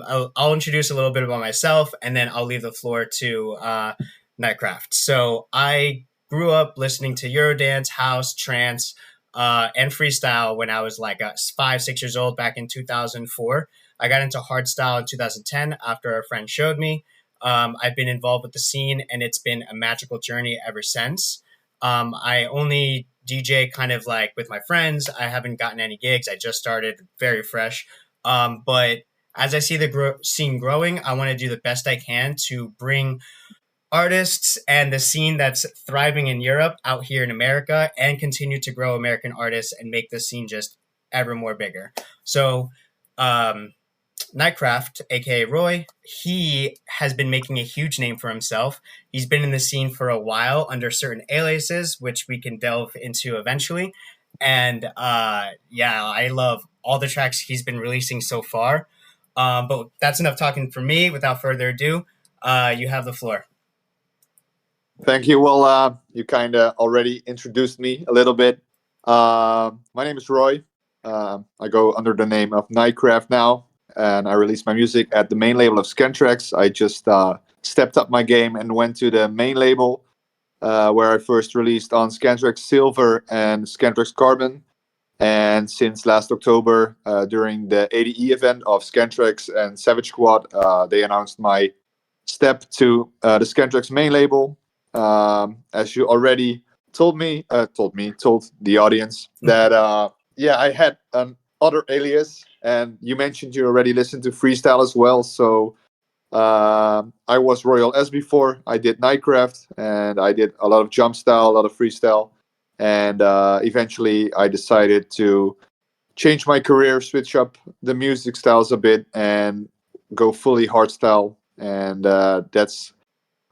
I'll introduce a little bit about myself, and then I'll leave the floor to Nightcraft. So I grew up listening to Eurodance, house, trance, and freestyle when I was like 5, 6 years old back in 2004. I got into hardstyle in 2010 after a friend showed me. I've been involved with the scene, and it's been a magical journey ever since. I only DJ kind of like with my friends. I haven't gotten any gigs. I just started very fresh. But as I see the scene growing, I want to do the best I can to bring artists and the scene that's thriving in Europe out here in America and continue to grow American artists and make the scene just ever more bigger. So, um, Nightcraft, aka Roy, he has been making a huge name for himself. He's been in the scene for a while under certain aliases, which we can delve into eventually. And yeah, I love all the tracks he's been releasing so far. But that's enough talking for me. Without further ado, you have the floor. Thank you. Well, you kind of already introduced me a little bit. My name is Roy. I go under the name of Nightcraft now, and I release my music at the main label of Scantrax. I just stepped up my game and went to the main label, where I first released on Scantrax Silver and Scantrax Carbon. And since last October, during the ADE event of Scantrax and Savage Squad, they announced my step to the Scantrax main label. As you already told the audience that yeah, I had an other alias, and you mentioned you already listened to freestyle as well. So I was Royal S before. I did Nightcraft, and I did a lot of Jumpstyle, a lot of freestyle, and eventually I decided to change my career, switch up the music styles a bit, and go fully hardstyle. And that's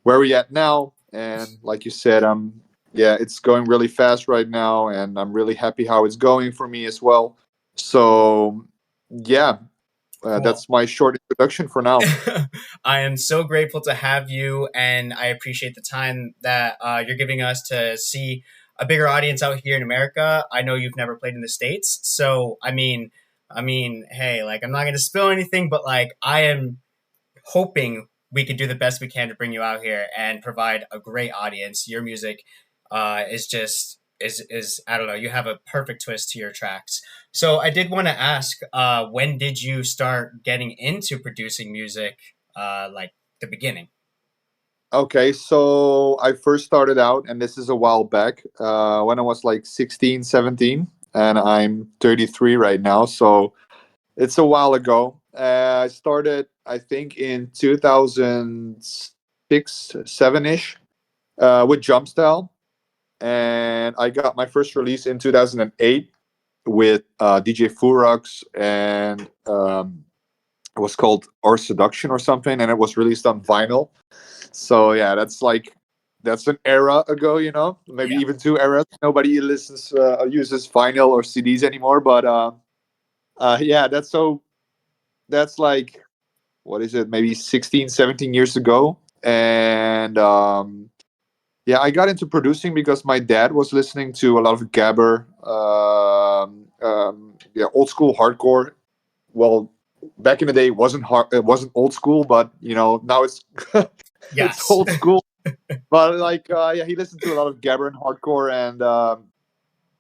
where we at now. And like you said, yeah, it's going really fast right now, and I'm really happy how it's going for me as well. So yeah, Cool. that's my short introduction for now. I am so grateful to have you, and I appreciate the time that you're giving us to see a bigger audience out here in America. I know you've never played in the States, so hey, like I'm not going to spill anything, but like I am hoping we can do the best we can to bring you out here and provide a great audience. Your music is just is I don't know. You have a perfect twist to your tracks. So I did want to ask, when did you start getting into producing music? Like the beginning. Okay, so I first started out, and this is a while back, when I was like 16, 17, and I'm 33 right now. So it's a while ago. I started, I think, in 2006, 7 ish, with Jumpstyle. And I got my first release in 2008 with DJ Furox, and it was called Our Seduction or something, and it was released on vinyl. So yeah, that's an era ago, maybe Yeah. even 2 eras. Nobody uses vinyl or CDs anymore, but yeah, that's like, what is it, maybe 16, 17 years ago. And yeah, I got into producing because my dad was listening to a lot of gabber, yeah, old school hardcore. Well, back in the day, it wasn't old school, but now it's it's Yes. old school. But like, yeah, he listened to a lot of gabber and hardcore, and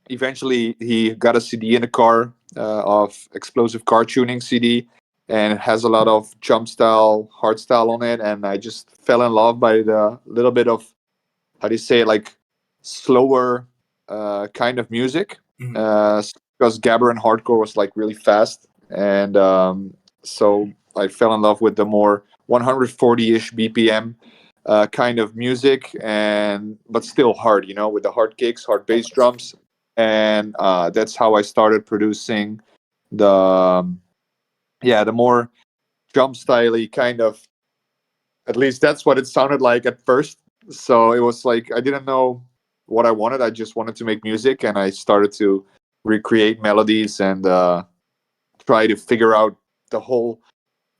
eventually he got a CD in the car, of explosive car tuning CD, and it has a lot of jump style, hardstyle on it, and I just fell in love by the little bit of, how do you say it, like slower kind of music, Mhm. uh, because gabber and hardcore was like really fast, and so I fell in love with the more 140-ish BPM kind of music, and but still hard, with the hard kicks, hard bass drums, and that's how I started producing the yeah, the more drum styley kind of. At least that's what it sounded like at first. So it was like I didn't know what I wanted. I just wanted to make music, and I started to recreate melodies and try to figure out the whole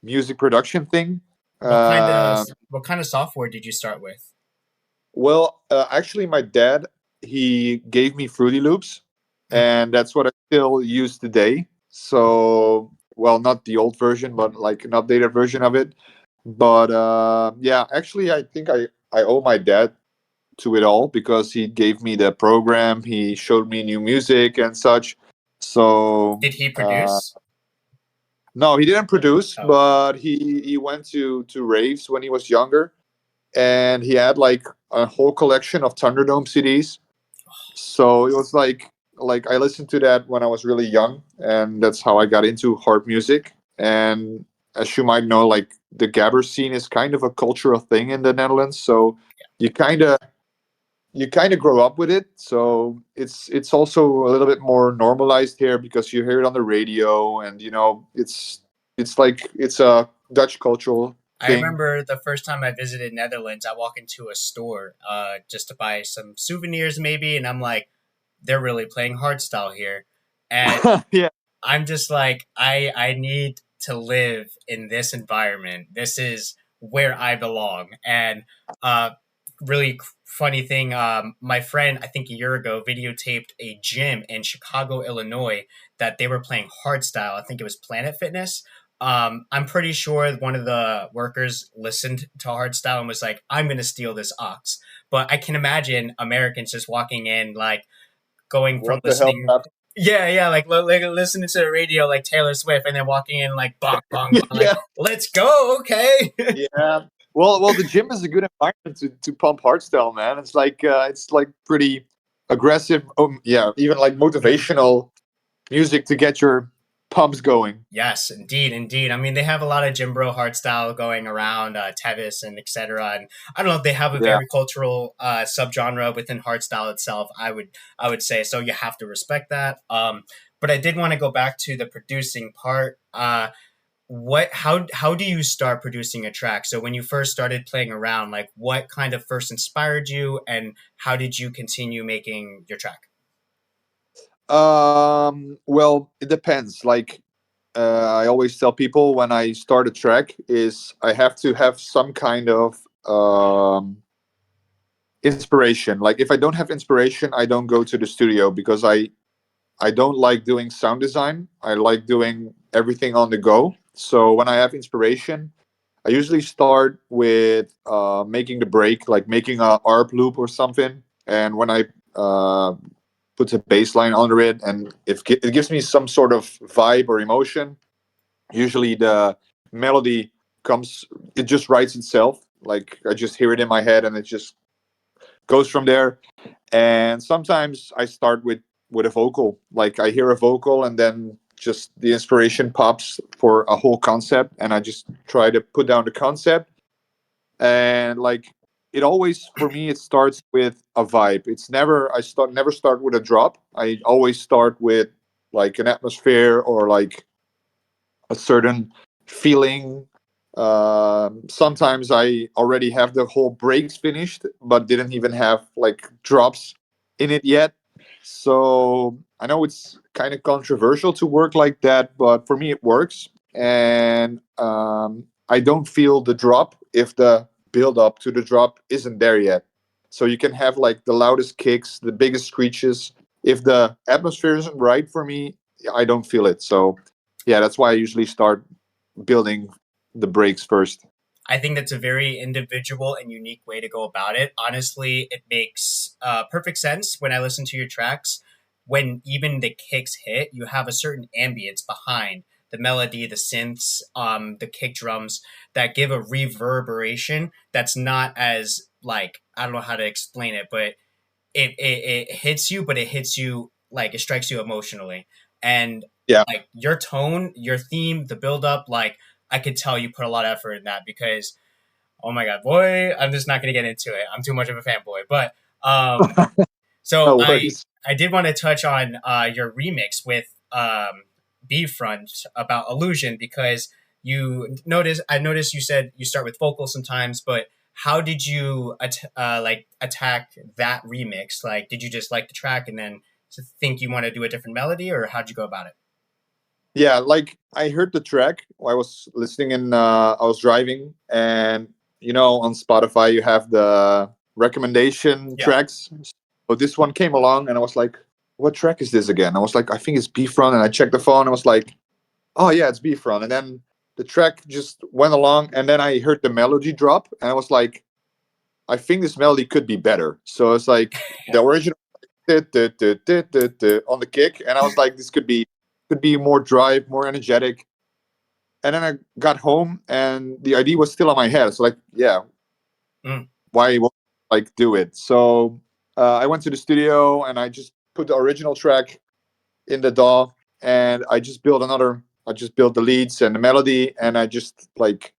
music production thing. What kind of Uh, what kind of software did you start with? well, actually, my dad, he gave me Fruity Loops, Mhm. and that's what I still use today. So well, not the old version, but like an updated version of it. But yeah, actually, I think I owe my dad to it all because he gave me the program, he showed me new music and such. So Did he produce? no, he didn't produce, Oh, okay. but he went to raves when he was younger, and he had like a whole collection of Thunderdome CDs. So it was like I listened to that when I was really young, and that's how I got into hard music. And as you might know, like the gabber scene is kind of a cultural thing in the Netherlands. So you kind of you kind of grow up with it. So it's also a little bit more normalized here because you hear it on the radio, and it's like it's a Dutch cultural I thing. remember the first time I visited Netherlands, I walk into a store just to buy some souvenirs maybe, and I'm like, they're really playing hardstyle here. And Yeah. I'm just like, I need to live in this environment. This is where I belong. And uh, really funny thing, my friend, I think a year ago, videotaped a gym in Chicago, Illinois, that they were playing hardstyle. I think it was Planet Fitness. I'm pretty sure one of the workers listened to hardstyle and was like, "I'm gonna steal this ox." But I can imagine Americans just walking in, like going from What the hell listening, happened? yeah, like listening to the radio like Taylor Swift, and then walking in like bong bong bong, like Yeah. let's go, okay. Yeah. Well, the gym is a good environment to pump hardstyle, man. It's like pretty aggressive. Yeah, even like motivational music to get your pumps going. Yes, indeed, indeed. I mean, they have a lot of gym bro hardstyle going around, Tevis and etc. And I don't know if they have a Yeah. very cultural subgenre within hardstyle itself. I would say so. You have to respect that. But I did want to go back to the producing part. What how do you start producing a track? So when you first started playing around, like what kind of first inspired you, and how did you continue making your track? Well, it depends. Like, I always tell people when I start a track is I have to have some kind of inspiration. Like, if I don't have inspiration, I don't go to the studio because I don't like doing sound design. I like doing everything on the go. So when I have inspiration, I usually start with making the break, like making a ARP loop or something. And when I put a bass line under it, and if it gives me some sort of vibe or emotion, usually the melody comes. It just writes itself. Like I just hear it in my head, and it just goes from there. And sometimes I start with a vocal. Like I hear a vocal, and then just the inspiration pops for a whole concept, and I just try to put down the concept. And like it always, for me, it starts with a vibe. It's never I start never start with a drop. I always start with like an atmosphere or like a certain feeling. Sometimes I already have the whole breaks finished, but didn't even have like drops in it yet. So I know it's kind of controversial to work like that, but for me it works. And I don't feel the drop if the build up to the drop isn't there yet. So you can have like the loudest kicks, the biggest screeches. If the atmosphere isn't right for me, I don't feel it. So yeah, that's why I usually start building the breaks first. I think that's a very individual and unique way to go about it. Honestly, it makes perfect sense when I listen to your tracks. When even the kicks hit, you have a certain ambience behind the melody, the synths, the kick drums that give a reverberation that's not as like I don't know how to explain it, but it hits you, but it hits you like it strikes you emotionally. And Yeah. like your tone, your theme, the build up, like I could tell you put a lot of effort in that because oh my god, boy, I'm just not gonna get into it. I'm too much of a fanboy. But so No I worries. I did want to touch on your remix with B Front about illusion because I noticed you said you start with vocals sometimes, but how did you like attack that remix? Like, did you just like the track and then think you want to do a different melody, or how'd you go about it? Yeah, like I heard the track. I was listening and I was driving, and on Spotify you have the recommendation Yeah, tracks. So this one came along, and I was like, "What track is this again?" I was like, "I think it's B front," and I checked the phone. I was like, oh yeah, it's B front. And then the track just went along, and then I heard the melody drop, and I was like, I think this melody could be better. So it's like the original on the kick, and I was like, this could be more drive, more energetic. And then I got home, and the idea was still on my head. So like, yeah, Mm. why won't I, like, do it? So I went to the studio, and I just put the original track in the DAW, and I just built another. I just built the leads and the melody, and I just like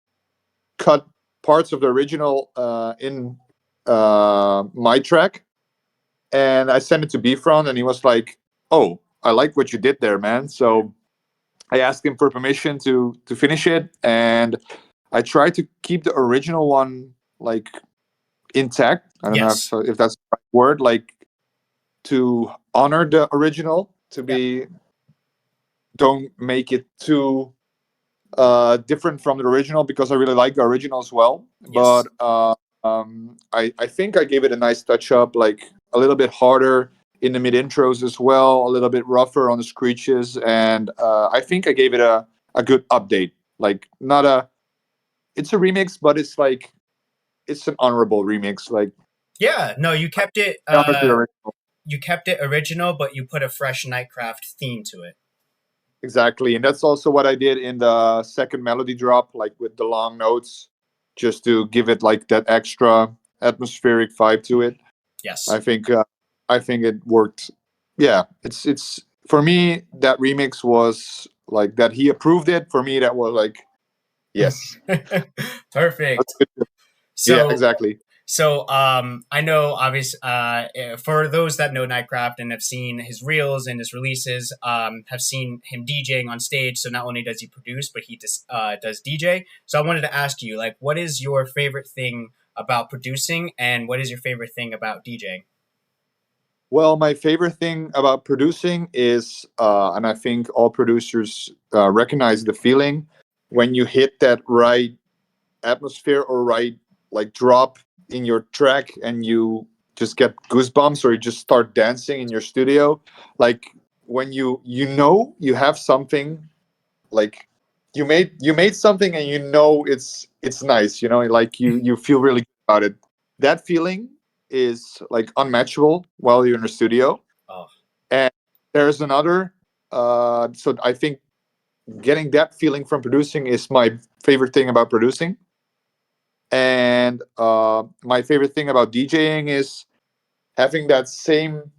cut parts of the original in my track, and I sent it to Bfront, and he was like, "Oh, I like what you did there, man." So I asked him for permission to finish it, and I tried to keep the original one like intact. I don't know Yes. if that's the right word, like to honor the original, to Yep. be don't make it too different from the original, because I really like the original as well. But Yes. I think I gave it a nice touch up, like a little bit harder in the mid intros as well, a little bit rougher on the screeches, and I think I gave it a good update. Like, not a, it's a remix, but it's like it's an honorable remix. Like, Yeah. No, you kept it. honor to the original. You kept it original, but you put a fresh Nightcraft theme to it. Exactly, and that's also what I did in the second melody drop, like with the long notes, just to give it like that extra atmospheric vibe to it. I Yes. think I think it worked. Yeah, it's for me, that remix was like that. He approved it. For me, that was like, yes, that's Perfect. good. Yeah, So exactly. I know, obviously, for those that know Nightcraft and have seen his reels and his releases, have seen him DJing on stage. So not only does he produce, but he does DJ. So I wanted to ask you, like, what is your favorite thing about producing, and what is your favorite thing about DJing? Well, my favorite thing about producing is, and I think all producers recognize the feeling when you hit that right atmosphere or right like drop in your track, and you just get goosebumps, or you just start dancing in your studio. Like, when you have something, like you made something, and it's nice, like you feel really good about it. That feeling is like unmatchable while you're in the studio. Oh, And there's another, so I think getting that feeling from producing is my favorite thing about producing. And my favorite thing about DJing is having that same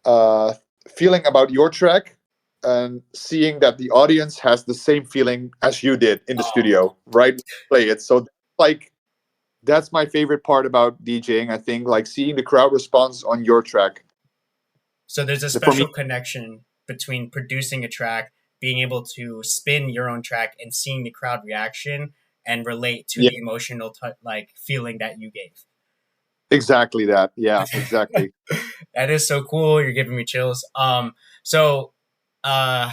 uh, feeling about your track, and seeing that the audience has the same feeling as you did in the oh. studio, right? Play it. So, like, that's my favorite part about DJing. I think, like, seeing the crowd response on your track. So there's a For me, special connection between producing a track, being able to spin your own track, and seeing the crowd reaction and relate to yeah, the emotional like feeling that you gave. exactly that. Yeah, exactly. That is so cool. You're giving me chills. So uh,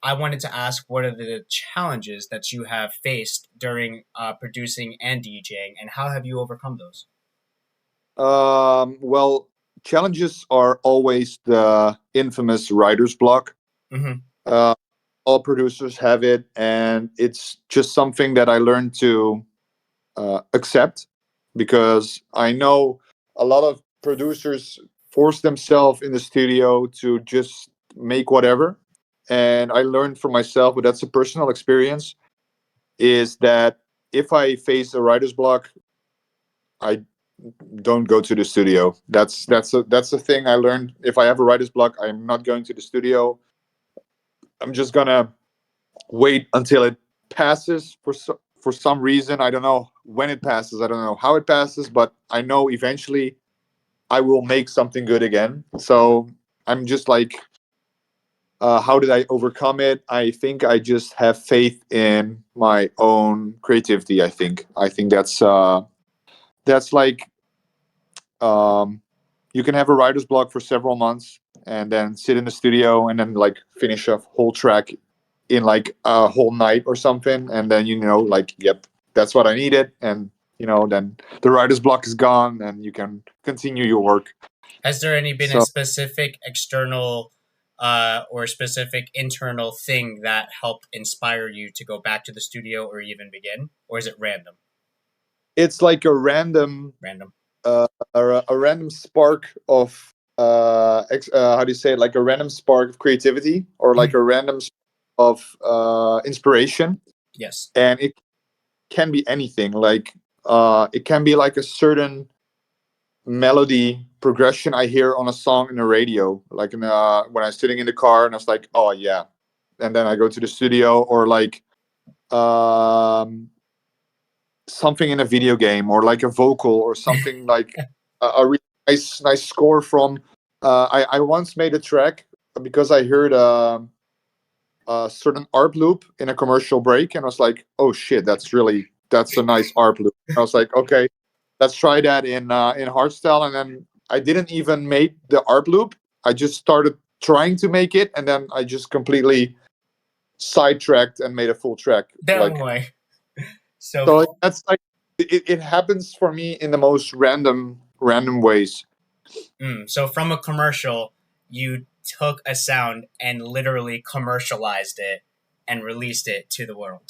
I wanted to ask, what are the challenges that you have faced during producing and DJing, and how have you overcome those? Well, challenges are always the infamous writer's block. Mm-hmm. Uh, all producers have it, and it's just something that I learned to accept, because I know a lot of producers force themselves in the studio to just make whatever. And I learned for myself, but that's a personal experience, is that if I face a writer's block, I don't go to the studio. That's a thing I learned. If I have a writer's block, I'm not going to the studio. I'm just gonna wait until it passes, for some reason. I don't know when it passes. I don't know how it passes, but I know eventually I will make something good again. So I'm just like, how did I overcome it? I think I just have faith in my own creativity. I think that's like, um, you can have a writer's block for several months, and then sit in the studio, and then like finish a whole track in like a whole night or something, and then, like, yep, that's what I needed. And then the writer's block is gone, and you can continue your work. Has there any been a So specific external or a specific internal thing that helped inspire you to go back to the studio or even begin? Or is it random? It's like a random, Random. a random spark of how do you say it? Like a random spark of creativity, or like a random of inspiration, Yes. and it can be anything. Like it can be like a certain melody progression I hear on a song in the radio, like when I'm sitting in the car and I was like, oh yeah, and then I go to the studio, or like um, something in a video game, or like a vocal, or something like a really nice score from. I once made a track because I heard a certain ARP loop in a commercial break, and I was like, oh shit, that's a nice ARP loop. I was like, okay, let's try that in Hardstyle, and then I didn't even make the ARP loop. I just started trying to make it, and then I just completely sidetracked and made a full track. That Like, way. So, so that's like it happens for me in the most random ways. so from a commercial, you took a sound and literally commercialized it and released it to the world.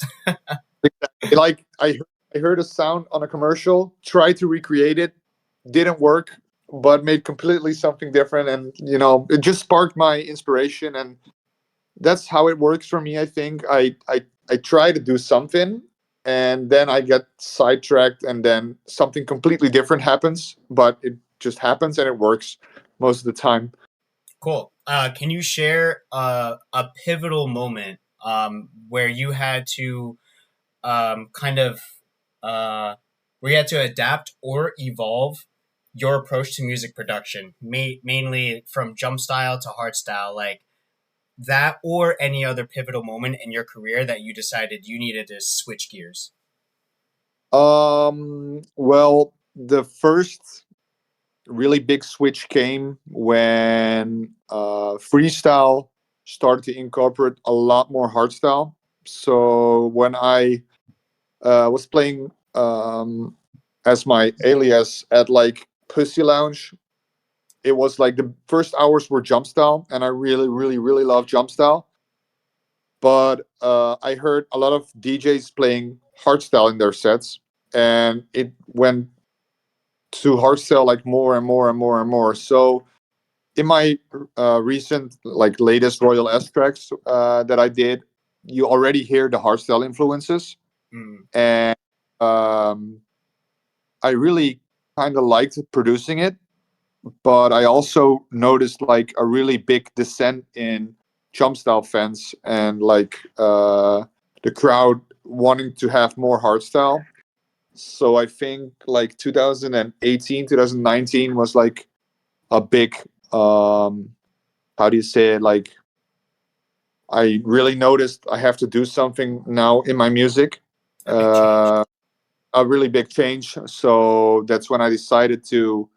Like I heard a sound on a commercial, tried to recreate it, didn't work, but made completely something different, and it just sparked my inspiration, and that's how it works for me. I think I try to do something, and then I get sidetracked, and then something completely different happens, but it just happens and it works most of the time. Cool. Can you share a pivotal moment where you had to kind of where you had to adapt or evolve your approach to music production, mainly from Jumpstyle to Hardstyle, like that, or any other pivotal moment in your career that you decided you needed to switch gears? Well, the first really big switch came when freestyle started to incorporate a lot more hardstyle. So when I was playing as my alias at like Pussy Lounge, it was like the first hours were Jumpstyle, and I really love Jumpstyle. But I heard a lot of DJs playing hardstyle in their sets, and it went to hardstyle like more and more and more and more. So in my recent, like latest Royal S tracks that I did, you already hear the hardstyle influences, Mm, and um, I really kind of liked producing it. But I also noticed like a really big descent in Jumpstyle fans, and like the crowd wanting to have more hardstyle. So I think like 2018, 2019 was like a big how do you say it, like I really noticed I have to do something now in my music, a big change. a really big change. So that's when I decided to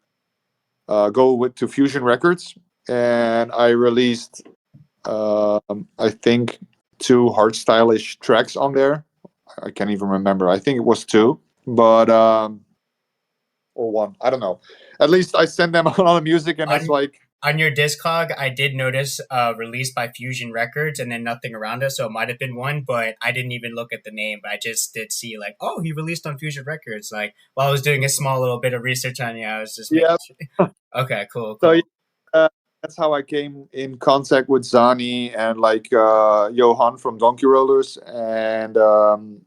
go to Fusion Records, and I released I think two hardstylish tracks on there. I can't even remember. I think it was two, but or one. I don't know. At least I sent them on the music, and it's On like, on your Discog, I did notice released by Fusion Records and then nothing around it, so it might have been one, but I didn't even look at the name. But I just did see like, oh, he released on Fusion Records. Like while I was doing a small little bit of research on you, I was just making yeah. sure. Okay, cool, So yeah, cool. that's how I came in contact with Zani and like Johan from Donkey Rollers, and um,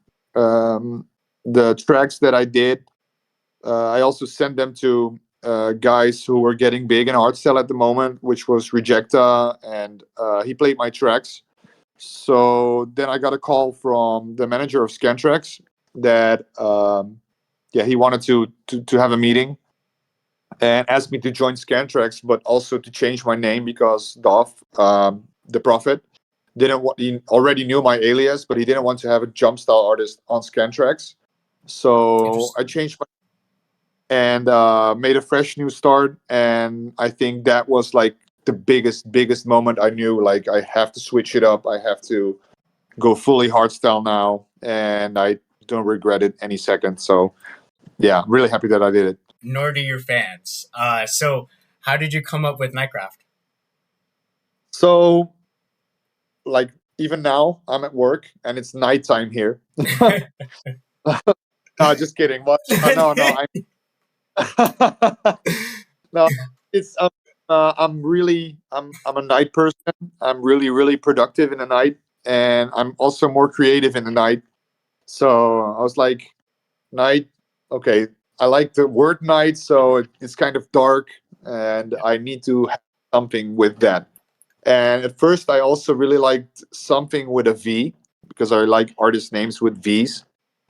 the tracks that I did. I also sent them to guys who were getting big in hardstyle at the moment, which was Rejecta, and he played my tracks. So then I got a call from the manager of Scantrax that yeah, he wanted to have a meeting and asked me to join Scantrax, but also to change my name because Dov, the Prophet, didn't want. He already knew my alias, but he didn't want to have a Jumpstyle artist on Scantrax. So I Interesting. changed my and made a fresh new start. And I think that was like the biggest moment. I knew like I have to switch it up. I have to go fully hardstyle now, and I don't regret it any second. So yeah, really happy that I did it. Nor do your fans. So how did you come up with Nightcraft? So, like, even now, I'm at work and it's nighttime here. No, just kidding. But no, no, no. It's I'm a night person. I'm really really productive in the night, and I'm also more creative in the night. So I was like, night. Okay, I like the word night, so it's kind of dark, and I need to have something with that. And at first, I also really liked something with a V because I like artist names with V's.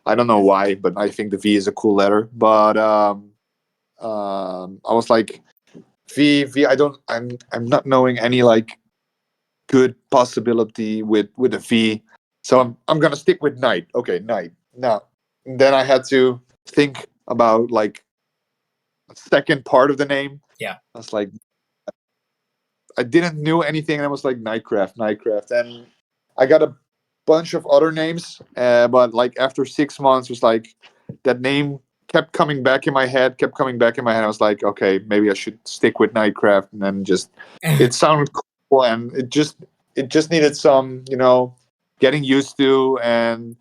I don't know why, but I think the V is a cool letter. But I was like, V. I'm not knowing any like good possibility with a V. So I'm gonna stick with night. Okay, night. Now, then I had to think about like the second part of the name. Yeah. I was like, I didn't know anything, and I was like Nightcraft, and I got a bunch of other names, but like after 6 months, was like that name kept coming back in my head, kept coming back in my head. I was like, okay, maybe I should stick with Nightcraft, and then just it sounded cool, and it just needed some, getting used to, and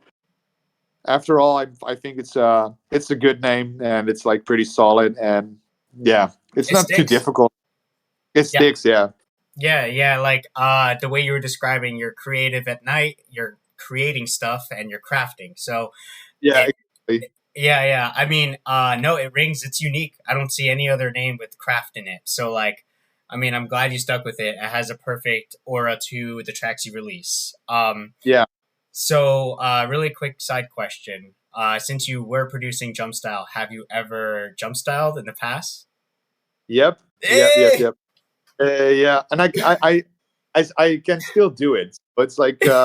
after all, I think it's a good name, and it's like pretty solid, and yeah, it's It not too sticks. difficult. It Yeah. sticks, yeah. Yeah, yeah, like the way you were describing, you're creative at night, you're creating stuff and you're crafting. So Yeah, it exactly. yeah, yeah. I mean, no, it rings, it's unique. I don't see any other name with craft in it. So like I mean, I'm glad you stuck with it. It has a perfect aura to the tracks you release. Yeah. So really quick side question. Since you were producing Jumpstyle, have you ever Jumpstyled in the past? Yep. Yep. Yep. Eh! Yep. Yeah, and I can still do it. But it's like when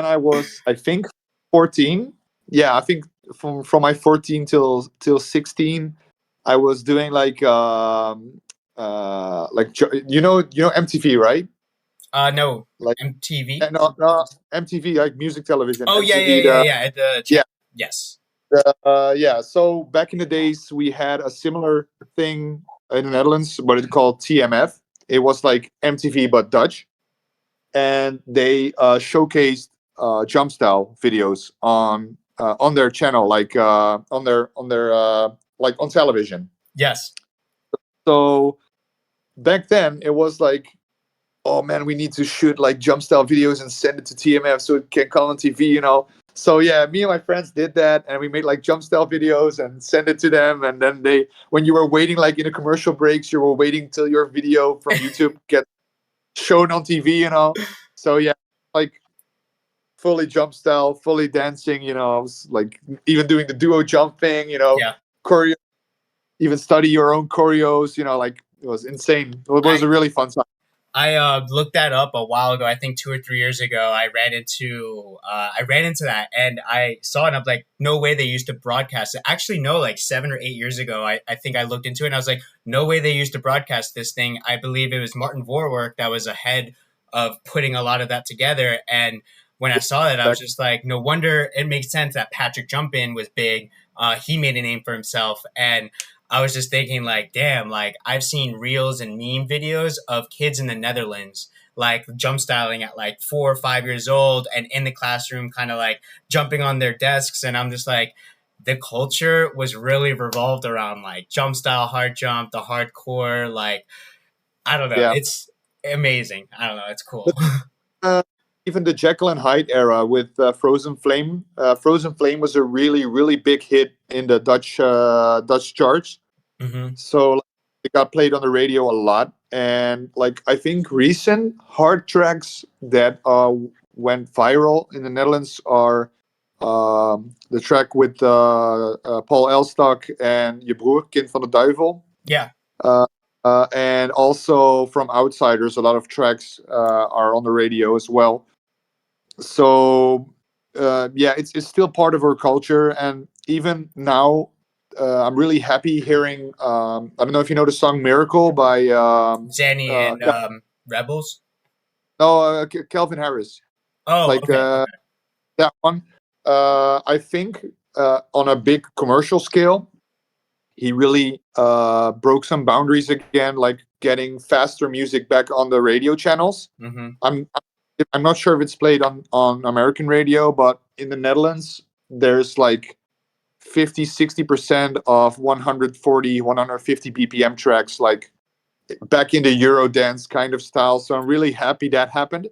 I was, I think, 14. Yeah, I think from my 14 till 16, I was doing like MTV, right? No, Like MTV. no, MTV, like music television. Oh yeah, yeah, MTV, yeah, the yeah. At the yeah. channel. Yes. Yeah, so back in the days, we had a similar thing in the Netherlands, but it's called TMF. It was like MTV but Dutch, and they showcased jump style videos on their channel, like on their like on television. Yes. So back then, it was like, oh man, we need to shoot like jump style videos and send it to TMF so it can come on TV. So yeah, me and my friends did that, and we made like jump style videos and send it to them. And then when you were waiting like in the commercial breaks, you were waiting till your video from YouTube gets shown on TV. So yeah, like fully jump style, fully dancing. I was like even doing the duo jump thing. Yeah. Choreo, even study your own choreos. Like it was insane. It was I a really fun time. I looked that up a while ago. I think 2 or 3 years ago. I ran into that, and I saw it. And I'm like, no way they used to broadcast it. Actually, no, like 7 or 8 years ago. I think I looked into it, and I was like, no way they used to broadcast this thing. I believe it was Martin Vorwerk that was ahead of putting a lot of that together. And when I saw that, I was just like, no wonder it makes sense that Patrick Jumpin was big. He made a name for himself, and I was just thinking, like, damn, like I've seen reels and meme videos of kids in the Netherlands like jump styling at like 4 or 5 years old and in the classroom, kind of like jumping on their desks. And I'm just like, the culture was really revolved around like jump style, hard jump, the hardcore. Like, I don't know. Yeah. It's amazing. I don't know. It's cool. But uh, even the Jekyll and Hyde era with Frozen Flame. Frozen Flame was a really, really big hit in the Dutch charts. Hmm. So like, it got played on the radio a lot. And like I think recent hard tracks that went viral in the Netherlands are the track with Paul Elstak and Je Broer, Kind van de Duivel. Yeah. Uh, and also from Outsiders, a lot of tracks are on the radio as well. So yeah, it's still part of our culture, and even now, I'm really happy hearing. I don't know if you know the song "Miracle" by Zanny and yeah, Rebels. no, Calvin Harris, Oh, like okay. Okay. that one. I think on a big commercial scale, he really broke some boundaries again, like getting faster music back on the radio channels. Mm-hmm. I'm not sure if it's played on American radio, but in the Netherlands, there's like 50-60% of 140 150 BPM tracks, like back in the Eurodance kind of style. So I'm really happy that happened.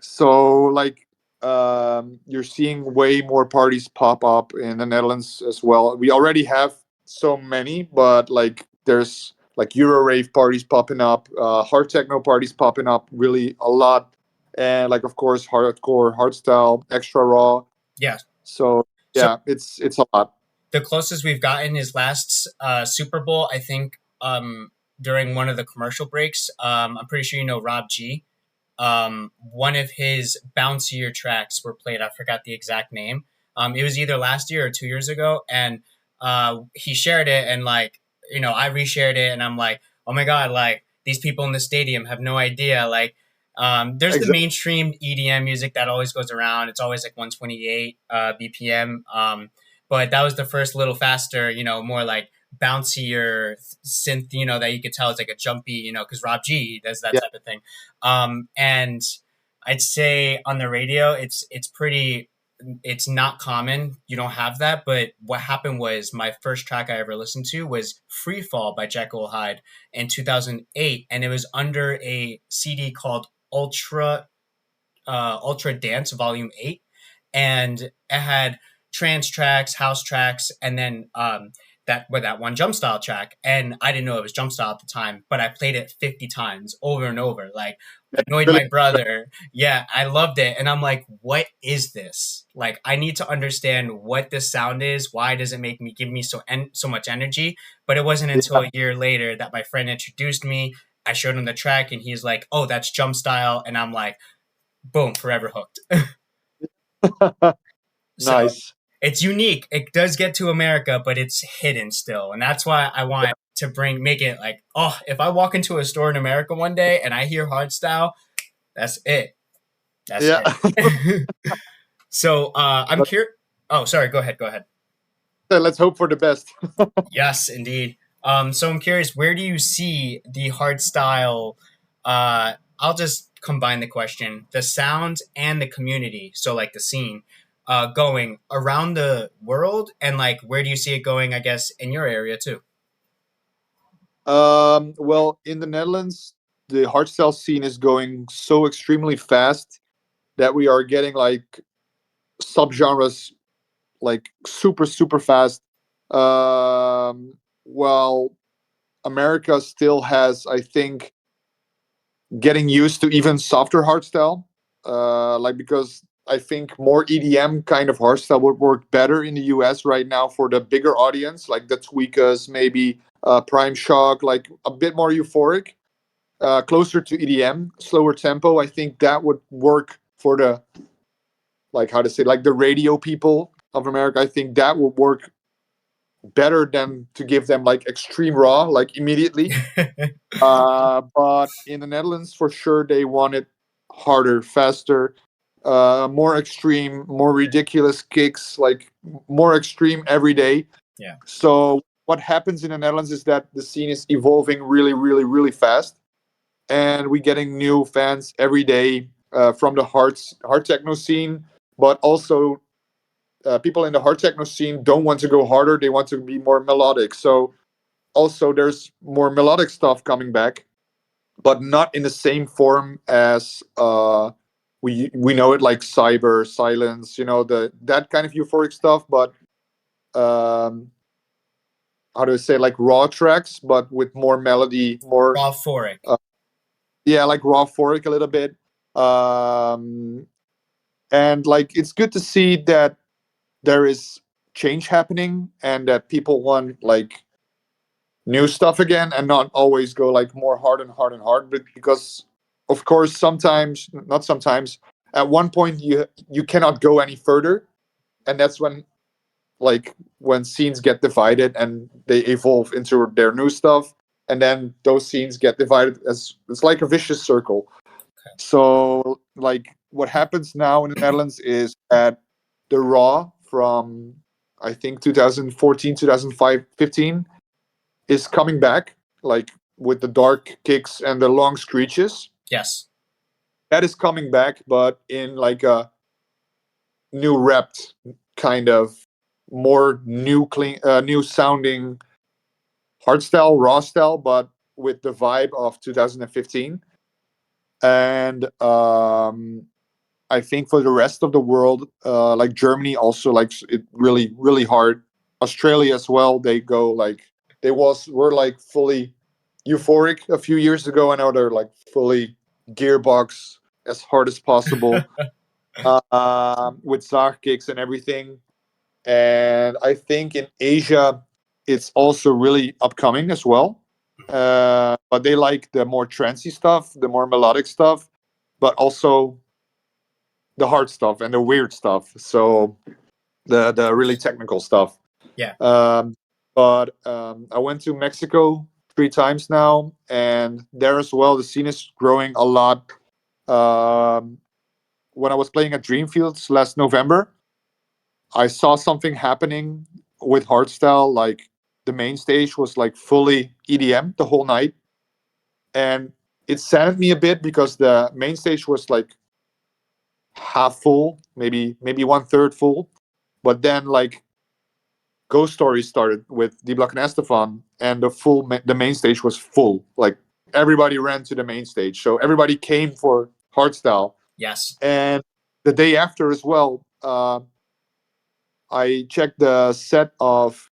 So like you're seeing way more parties pop up in the Netherlands as well. We already have so many, but like there's like Euro rave parties popping up, hard techno parties popping up, really a lot, and like of course hardcore, hardstyle, extra raw. Yeah. So So yeah, it's a lot. the closest we've gotten is last Super Bowl, I think, during one of the commercial breaks. I'm pretty sure you know Rob G. One of his bouncier tracks were played. I forgot the exact name. It was either last year or 2 years ago, and he shared it, and like I reshared it, and I'm like, oh my god, like these people in the stadium have no idea. Like, there's the Exactly. mainstream EDM music that always goes around. It's always like 128 BPM. But that was the first little faster, more like bouncier synth, that you could tell it's like a jumpy, because Rob G does that Yeah. type of thing. And I'd say on the radio, it's not common. You don't have that. But what happened was my first track I ever listened to was Free Fall by Jekyll Hyde in 2008. And it was under a CD called Ultra Dance Volume 8. And it had trance tracks, house tracks, and then that one Jumpstyle track. And I didn't know it was Jumpstyle at the time, but I played it 50 times over and over, like annoyed Really, my brother. Yeah, I loved it. And I'm like, what is this? Like, I need to understand what this sound is. Why does it give me so much energy? But it wasn't until yeah. a year later that my friend introduced me. I showed him the track and he's like, oh, that's Jumpstyle. And I'm like, boom, forever hooked. So Nice. it's unique. It does get to America, but it's hidden still. And that's why I want to make it like, oh, if I walk into a store in America one day and I hear hardstyle, that's it. That's Yeah. it. So I'm curious. Oh, sorry. Go ahead. Go ahead. Let's hope for the best. Yes, indeed. So I'm curious, where do you see the hardstyle? I'll just combine the question: the sound and the community. So like the scene, going around the world, and like where do you see it going? I guess in your area too. Well, in the Netherlands, the hardstyle scene is going so extremely fast that we are getting like subgenres like super super fast. Well, America still has, I think, getting used to even softer hardstyle. Like because I think more EDM kind of hardstyle would work better in the US right now for the bigger audience, like the Tweakers, maybe Prime Shock, like a bit more euphoric, closer to EDM, slower tempo. I think that would work for the, like how to say, like the radio people of America. I think that would work better than to give them like extreme raw, like immediately. But in the Netherlands, for sure, they want it harder, faster, more extreme, more ridiculous kicks, like more extreme every day. Yeah. So what happens in the Netherlands is that the scene is evolving really, really, really fast, and we're getting new fans every day from the hard techno scene, but also people in the hard techno scene don't want to go harder; they want to be more melodic. So also there's more melodic stuff coming back, but not in the same form as we know it, like cyber silence, the that kind of euphoric stuff. But um, how do I say, like raw tracks, but with more melody, more Raw Foric. yeah, like raw phoric a little bit. Um, and like it's good to see that there is change happening and that people want like new stuff again and not always go like more hard and hard and hard. But because of course sometimes, not sometimes, at one point you cannot go any further, and that's when, like when scenes get divided and they evolve into their new stuff, and then those scenes get divided, as it's like a vicious circle. So like what happens now in the Netherlands is that the raw from I think 2014, 2015 is coming back, like with the dark kicks and the long screeches. Yes. That is coming back, but in like a new wrapped kind of more new clean, new sounding hardstyle, raw style, but with the vibe of 2015. And I think for the rest of the world, like Germany also likes it really, really hard. Australia as well. They go like were like fully euphoric a few years ago, and now they're like fully gearbox as hard as possible with Zag kicks and everything. And I think in Asia, it's also really upcoming as well. But they like the more trancy stuff, the more melodic stuff, but also the hard stuff and the weird stuff. So the really technical stuff. Yeah. But I went to Mexico 3 times now, and there as well, the scene is growing a lot. When I was playing at Dreamfields last November, I saw something happening with hardstyle. Like the main stage was like fully EDM the whole night, and it saddened me a bit because the main stage was like half full, maybe 1/3 full. But then like Ghost Story started with D Block and Estefan, and the main stage was full. Like everybody ran to the main stage, so everybody came for hardstyle. Yes. And the day after as well, I checked the set of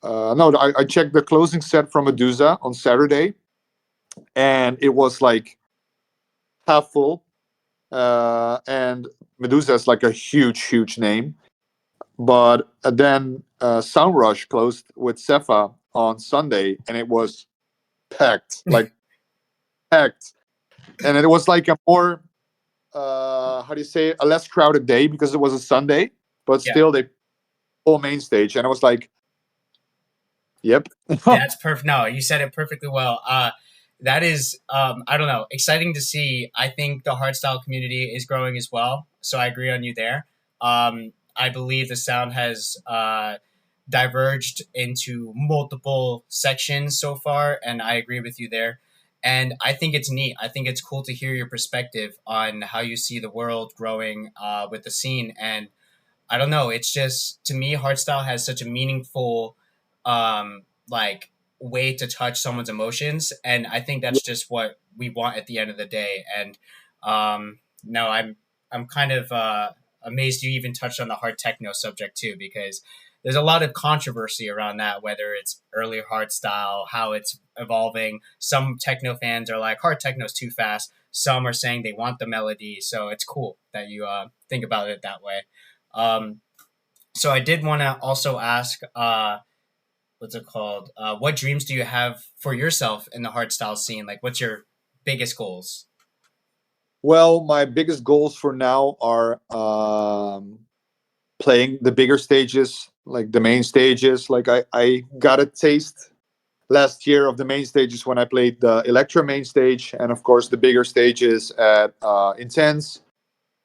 no, I checked the closing set from Medusa on Saturday, and it was like half full. And Medusa is like a huge name. But then Sound Rush closed with Cepha on Sunday, and it was packed, like packed. And it was like a more, how do you say it, a less crowded day because it was a Sunday, but Yeah. still they full main stage, and I was like, yep. That's perfect. No, you said it perfectly well. That is, I don't know, exciting to see. I think the hardstyle community is growing as well. So I agree on you there. I believe the sound has diverged into multiple sections so far, and I agree with you there. And I think it's neat. I think it's cool to hear your perspective on how you see the world growing with the scene. And I don't know. It's just to me, hardstyle has such a meaningful, like way to touch someone's emotions, and I think that's just what we want at the end of the day. And no, I'm kind of amazed you even touched on the hard techno subject too, because there's a lot of controversy around that, whether it's early hardstyle, how it's evolving. Some techno fans are like hard techno's too fast. Some are saying they want the melody. So it's cool that you think about it that way. Um, so I did want to also ask, what's it called? What dreams do you have for yourself in the hardstyle scene? Like, what's your biggest goals? Well, my biggest goals for now are playing the bigger stages, like the main stages. Like I got a taste last year of the main stages when I played the Electro main stage, and of course the bigger stages at Intense.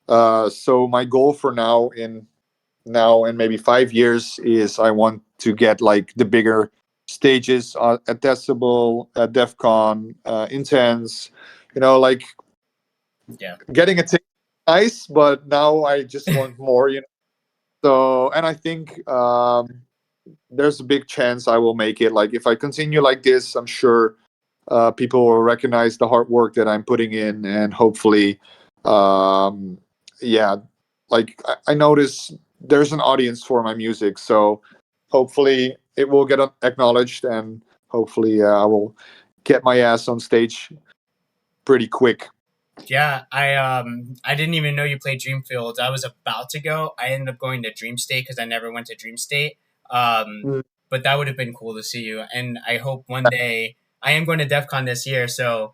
So my goal for now and maybe 5 years is I want to get like the bigger stages at Decibel, at DEF CON, Intense. Like Yeah. getting a ticket nice, but now I just want more. So, and I think there's a big chance I will make it. Like if I continue like this, I'm sure people will recognize the hard work that I'm putting in, and hopefully, um, yeah, like I notice there's an audience for my music, so hopefully it will get acknowledged, and hopefully I will get my ass on stage pretty quick. Yeah, I didn't even know you played Dreamfield. I was about to go. I ended up going to Dream State because I never went to Dream State. Mm. But that would have been cool to see you. And I hope one day I am going to DEF CON this year. So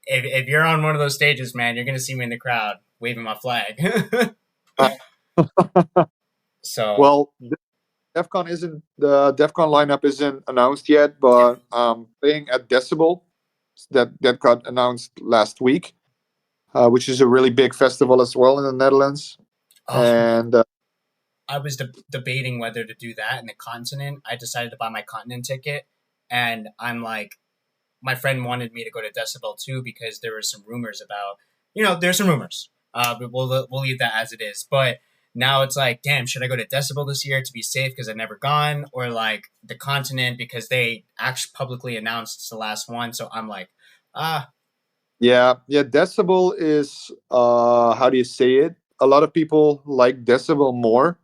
if you're on one of those stages, man, you're gonna see me in the crowd waving my flag. Uh, So well, DEFCON isn't the DEFCON lineup isn't announced yet, yeah. but playing at Decibel that got announced last week, which is a really big festival as well in the Netherlands. Oh, And I was debating whether to do that in the continent. I decided to buy my continent ticket, and I'm like, my friend wanted me to go to Decibel too because there were some rumors about, there's some rumors. But we'll leave that as it is. But now it's like, damn, should I go to Decibel this year to be safe because I've never gone, or like the continent because they actually publicly announced it's the last one. So I'm like, ah, Yeah, yeah. Decibel is how do you say it? A lot of people like Decibel more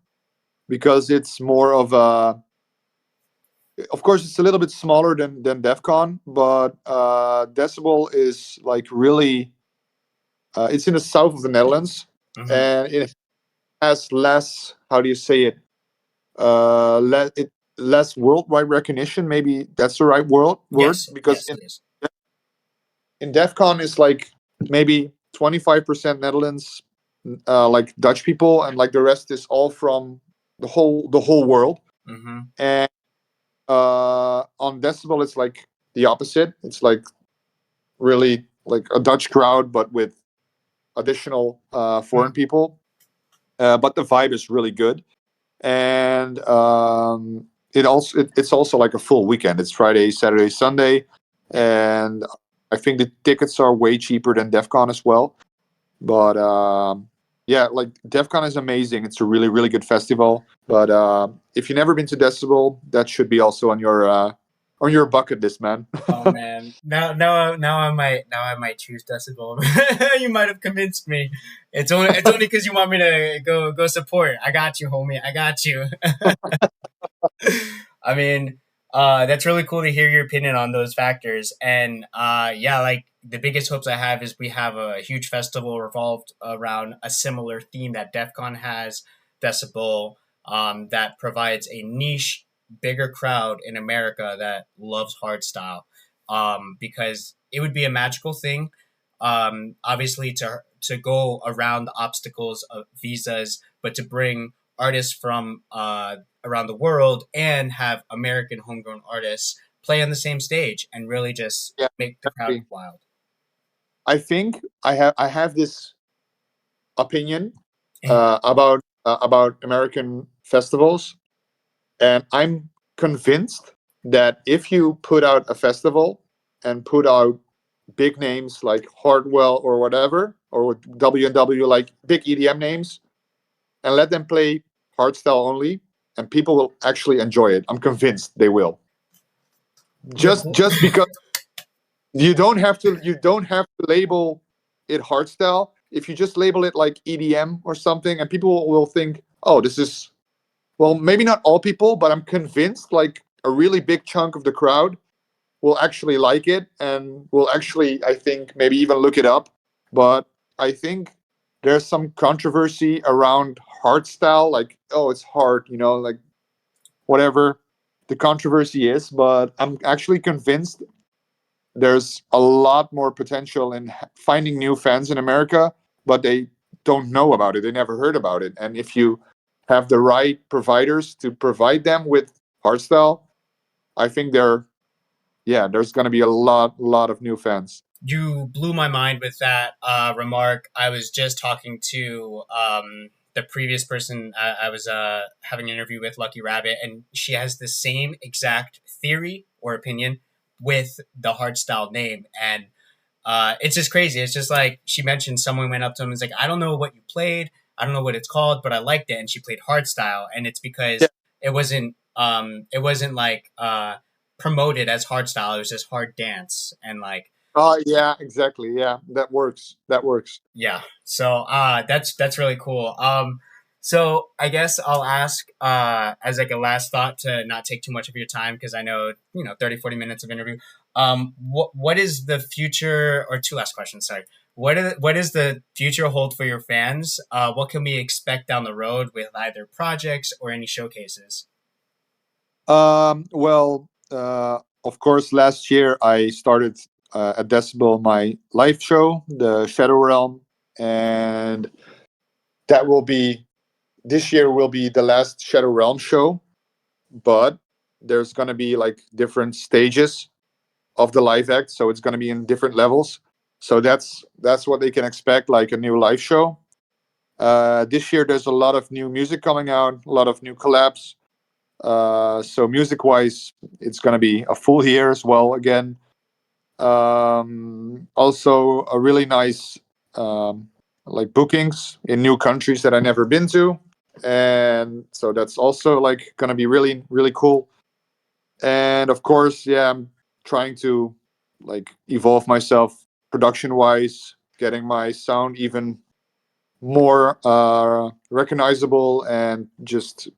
because it's more of a. Of course, it's a little bit smaller than DEF CON, but Decibel is like really. It's in the south of the Netherlands, mm-hmm. and it has less. How do you say it? Less worldwide recognition. Maybe that's the right word Yes, because yes, it is. in DEF CON is like maybe 25% Netherlands, like Dutch people, and like the rest is all from the whole world. Mm-hmm. And on Decibel, it's like the opposite. It's like really like a Dutch crowd, but with additional foreign people. But the vibe is really good, and it's also like a full weekend. It's Friday, Saturday, Sunday, and I think the tickets are way cheaper than DEF CON as well. But yeah, like DEF CON is amazing. It's a really really good festival. But if you've never been to Decibel, that should be also on your bucket list, man. Oh man, now I might choose Decibel. You might have convinced me. It's only because you want me to go support. I got you, homie. I got you. I mean, that's really cool to hear your opinion on those factors. And yeah, like the biggest hopes I have is we have a huge festival revolved around a similar theme that DEF CON has, Decibel, that provides a niche, bigger crowd in America that loves hardstyle. Because it would be a magical thing. Obviously, to go around the obstacles of visas, but to bring artists from around the world and have American homegrown artists play on the same stage and really just Yeah, make the crowd exactly. wild. I think I have this opinion about American festivals, and I'm convinced that if you put out a festival and put out big names like Hardwell or whatever, or W&W, like big EDM names, and let them play hardstyle only, and people will actually enjoy it. I'm convinced they will. Yeah, Just because you don't have to label it hardstyle. If you just label it like EDM or something, and people will think, oh, this is, well, maybe not all people, but I'm convinced like a really big chunk of the crowd will actually like it and will actually, I think, maybe even look it up. But I think there's some controversy around hardstyle, like, oh, it's hard, like whatever the controversy is. But I'm actually convinced there's a lot more potential in finding new fans in America, but they don't know about it. They never heard about it. And if you have the right providers to provide them with hardstyle, I think there's going to be a lot of new fans. you blew my mind with that remark. I was just talking to the previous person I was having an interview with, Lucky Rabbit, and she has the same exact theory or opinion with the hardstyle name. And it's just crazy. It's just like she mentioned someone went up to him and was like, I don't know what you played. I don't know what it's called, but I liked it. And she played hardstyle. And it's Yeah. because it wasn't like promoted as hardstyle. It was just hard dance. And like, Oh, yeah, exactly. Yeah, that works. That works. yeah. So that's really cool. So I guess I'll ask as like a last thought to not take too much of your time because I know 30-40 minutes of interview. What is the future, or two last questions, sorry. What is the future hold for your fans? What can we expect down the road with either projects or any showcases? Well, of course, last year I started at Decibel my live show, the Shadow Realm, and that will be this year will be the last Shadow Realm show. But there's gonna be like different stages of the live act, so it's gonna be in different levels. So that's what they can expect, like a new live show. This year, there's a lot of new music coming out, a lot of new collabs. So music wise, it's gonna be a full year as well again. Also, a really nice like bookings in new countries that I never been to, and so that's also like gonna be really really cool. And of course, yeah, I'm trying to like evolve myself production wise, getting my sound even more recognizable, and just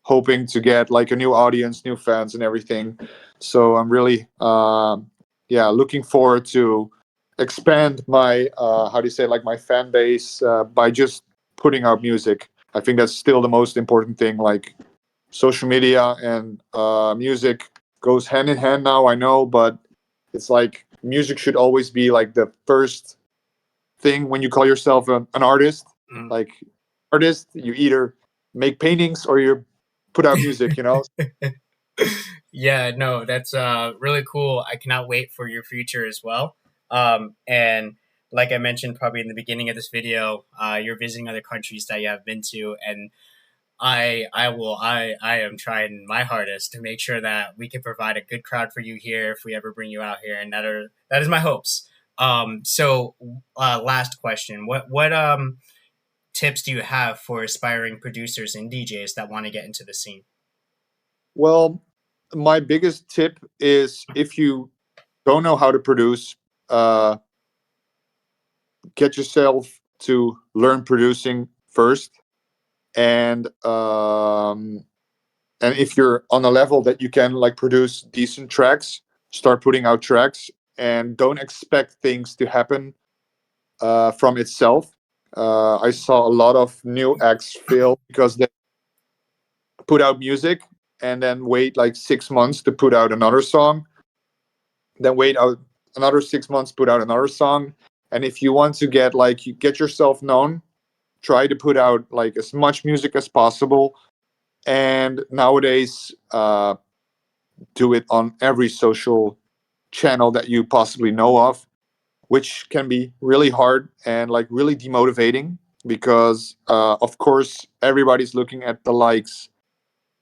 hoping to get like a new audience, new fans, and everything. So I'm really, yeah, looking forward to expand my, how do you say, like my fan base by just putting out music. I think that's still the most important thing. Like social media and music goes hand in hand now. I know, but it's like music should always be like the first thing when you call yourself an artist. Mm. Like artist, you either make paintings or you put out music. Yeah, no, that's really cool. I cannot wait for your future as well. And like I mentioned probably in the beginning of this video, you're visiting other countries that you have been to, and I am trying my hardest to make sure that we can provide a good crowd for you here if we ever bring you out here, and that is my hopes. So last question: what tips do you have for aspiring producers and DJs that want to get into the scene? Well, my biggest tip is if you don't know how to produce, uh, get yourself to learn producing first, and if you're on a level that you can like produce decent tracks, start putting out tracks, and don't expect things to happen from itself. I saw a lot of new acts fail because they put out music and then wait like 6 months to put out another song, then wait out another 6 months, put out another song. And if you want to get like you get yourself known, try to put out like as much music as possible. And nowadays, do it on every social channel that you possibly know of, which can be really hard and like really demotivating because, of course, everybody's looking at the likes.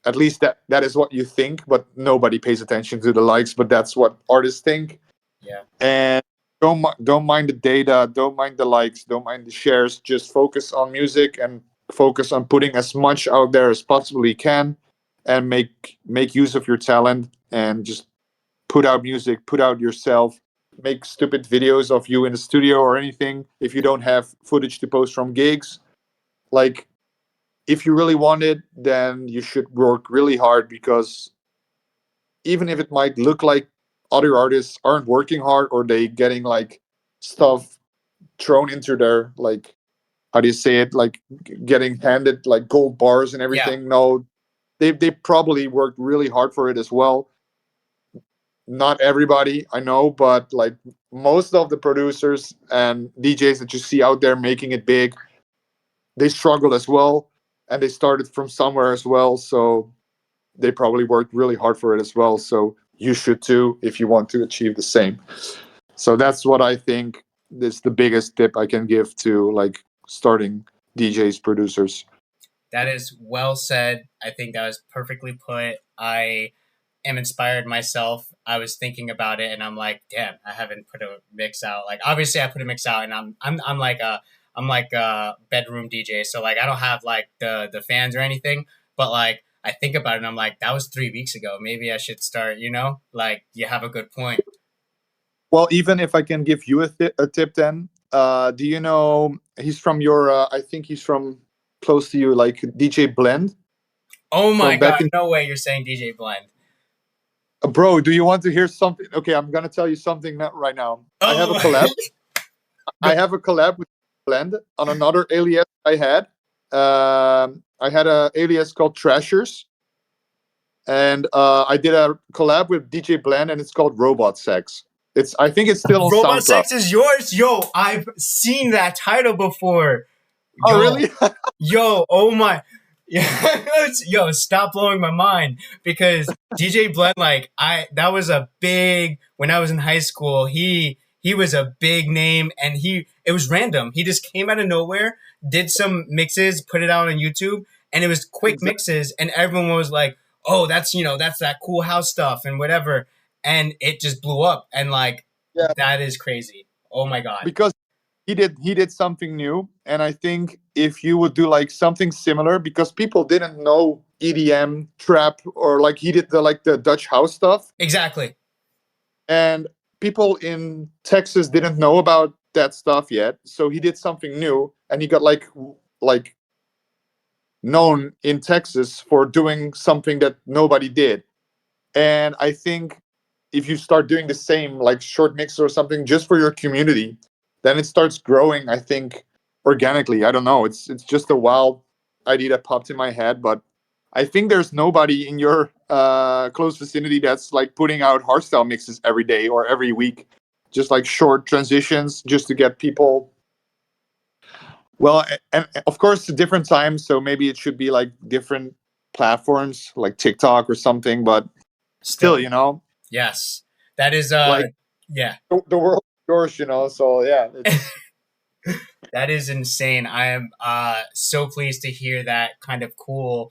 At least that is what you think, but nobody pays attention to the likes. But that's what artists think. Yeah. And don't mind the data, don't mind the likes, don't mind the shares. Just focus on music and focus on putting as much out there as possibly can, and make use of your talent and just put out music, put out yourself. Make stupid videos of you in the studio or anything if you don't have footage to post from gigs. Like if you really want it, then you should work really hard, because even if it might look like other artists aren't working hard or they getting like stuff thrown into their like, how do you say it, like getting handed like gold bars and Yeah. everything, no, they probably worked really hard for it as well. Not everybody, I know, but like most of the producers and DJs that you see out there making it big, they struggled as well, and they started from somewhere as well, so they probably worked really hard for it as well. So you should too if you want to achieve the same. So that's what I think is the biggest tip I can give to like starting DJs, producers. That is well said. I think that was perfectly put. I am inspired myself. I was thinking about it and I'm like, damn, I haven't put a mix out. Like obviously I put a mix out and I'm like a bedroom DJ. So like I don't have like the fans or anything, but like I think about it and I'm like, that was 3 weeks ago. Maybe I should start, like you have a good point. Well, even if I can give you a tip, then do you know he's from your? I think he's from close to you, like DJ Blend Oh my from god, back in. no way you're saying DJ Blend. Bro, do you want to hear something? Okay, I'm gonna tell you something right now. I have a Oh collab. I have a collab with Blend on another alias I had. I had a alias called Trashers, and I did a collab with DJ Blend, and it's called Robot Sex. I think it's still on Robot SoundCloud. Sex is yours? Yo, I've seen that title before. Oh, Yo, really? yo, oh my. Yo, stop blowing my mind because DJ Blend, like that was a big when I was in high school. He was a big name, and it was random. He just came out of nowhere. did some mixes, put it out on YouTube, and it was quick Exactly. mixes, and everyone was like, "Oh, that's that's that cool house stuff and whatever," and it just blew up, and like Yeah, that is crazy. Oh my god. because he did something new, and I think if you would do like something similar, because people didn't know EDM trap, or like he did the Dutch house stuff, Exactly. and people in Texas didn't know about that stuff yet. So he did something new, and he got like known in Texas for doing something that nobody did. And I think if you start doing the same, like short mix or something, just for your community, then it starts growing. I think organically. I don't know. It's just a wild idea that popped in my head, but I think there's nobody in your close vicinity that's like putting out hardstyle mixes every day or every week, just like short transitions, just to get people. Well, and of course, a different time, so maybe it should be like different platforms, like TikTok or something. But still, Still, yes. That is like yeah. the world is yours, So yeah, it's That is insane. I am so pleased to hear that kind of cool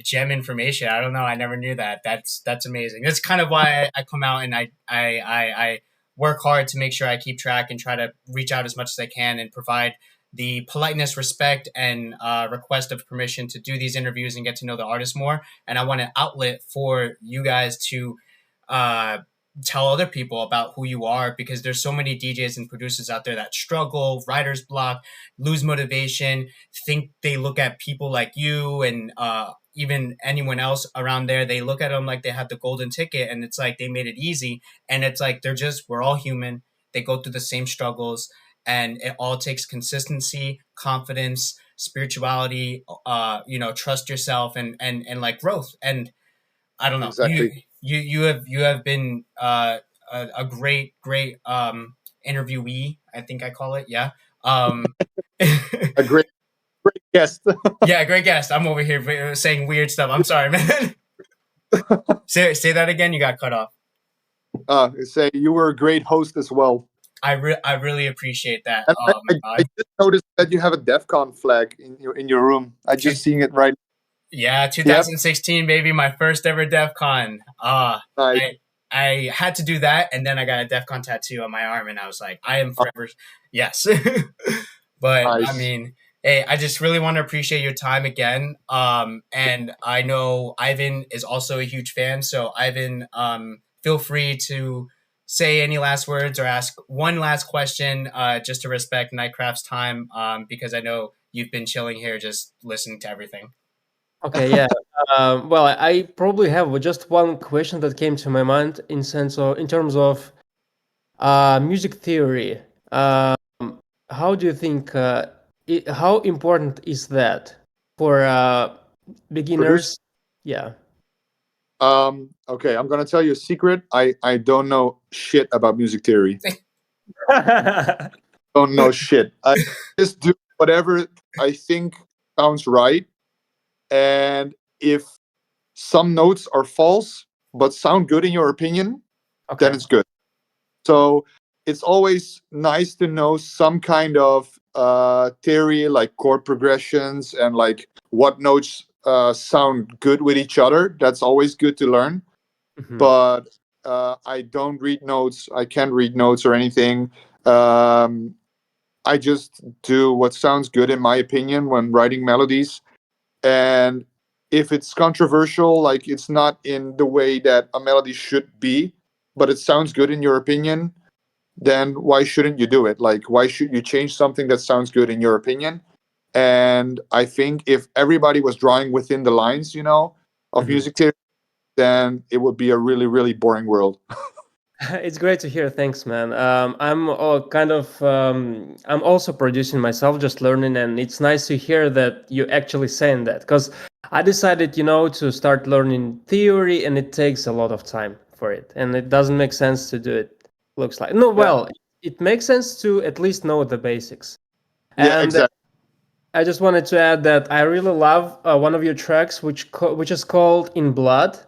gem information. I don't know. I never knew that. That's amazing. That's kind of why I come out and I work hard to make sure I keep track and try to reach out as much as I can and provide the politeness, respect, and request of permission to do these interviews and get to know the artist more. And I want an outlet for you guys to uh, tell other people about who you are, because there's so many DJs and producers out there that struggle, writer's block, lose motivation, think they look at people like you and even anyone else around there, they look at them like they have the golden ticket and it's like they made it easy. And it's like we're all human. They go through the same struggles, and it all takes consistency, confidence, spirituality, trust yourself, and like growth. And I don't know. exactly You have been a great interviewee. I think I call it. Yeah. a great guest. Yeah, great guest. I'm over here saying weird stuff. I'm sorry, man. Say that again. You got cut off. Say you were a great host as well. I really appreciate that. And Oh my I god. just noticed that you have a DEF CON flag in your room. I Two, just seeing it right. yeah, Yep, 2016, baby, my first ever DEF CON. nice, I had to do that, and then I got a DEF CON tattoo on my arm, and I was like, I am forever. Yes. But I nice. mean, hey, I just really want to appreciate your time again. And I know Ivan is also a huge fan, so Ivan, feel free to say any last words or ask one last question, just to respect Nightcraft's time, because I know you've been chilling here, just listening to everything. Okay, yeah. Well, I probably have just one question that came to my mind in terms of music theory. How do you think how important is that for Produce. beginners? Yeah. Okay, I'm gonna tell you a secret. I don't know shit about music theory. Don't know shit. I just do whatever I think sounds right, and if some notes are false but sound good in your opinion, then Okay. it's good. So it's always nice to know some kind of theory, like chord progressions and like what notes sound good with each other. That's always good to learn. Mhm. But I don't read notes. I can't read notes or anything. Um, I just do what sounds good in my opinion when writing melodies. And if it's controversial, like it's not in the way that a melody should be, but it sounds good in your opinion, then why shouldn't you do it? Like, why should you change something that sounds good in your opinion? And I think if everybody was drawing within the lines, of Mhm. music theory, then it would be a really, really boring world. It's great to hear. Thanks, man. I'm I'm also producing myself, just learning, and it's nice to hear that you actually saying that because I decided, to start learning theory, and it takes a lot of time for it, and it doesn't make sense to do it. Looks like no, Yeah, well, it makes sense to at least know the basics. yeah, And exactly. I just wanted to add that I really love one of your tracks, which is called "In Blood."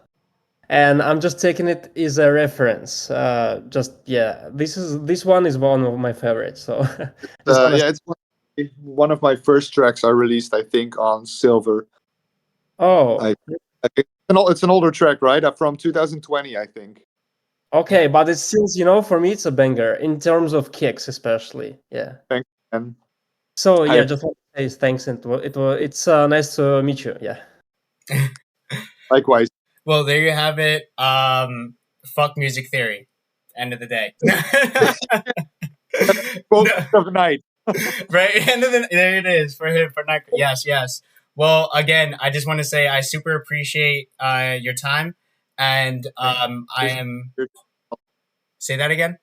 And I'm just taking it as a reference. Just yeah, this one is one of my favorites. So just wanna Yeah, it's one one of my first tracks I released, I think, on Silver. Oh, I think it's an older track, right? From 2020, I think. okay, but it's still, you know, for me it's a banger in terms of kicks, especially. Yeah. Thanks, and So yeah, I just want to say thanks, and it's nice to meet you. Yeah. likewise. Well, there you have it. Fuck music theory. End of the day. Quote No. of the night. Right. End of the, there it is for him for Nightcraft. Yes, yes. Well, again, I just want to say I super appreciate your time, and I am. Say that again.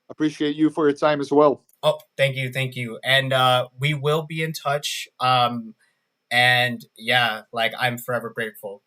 Appreciate you for your time as well. Oh, thank you, thank you, and we will be in touch. And yeah, like I'm forever grateful.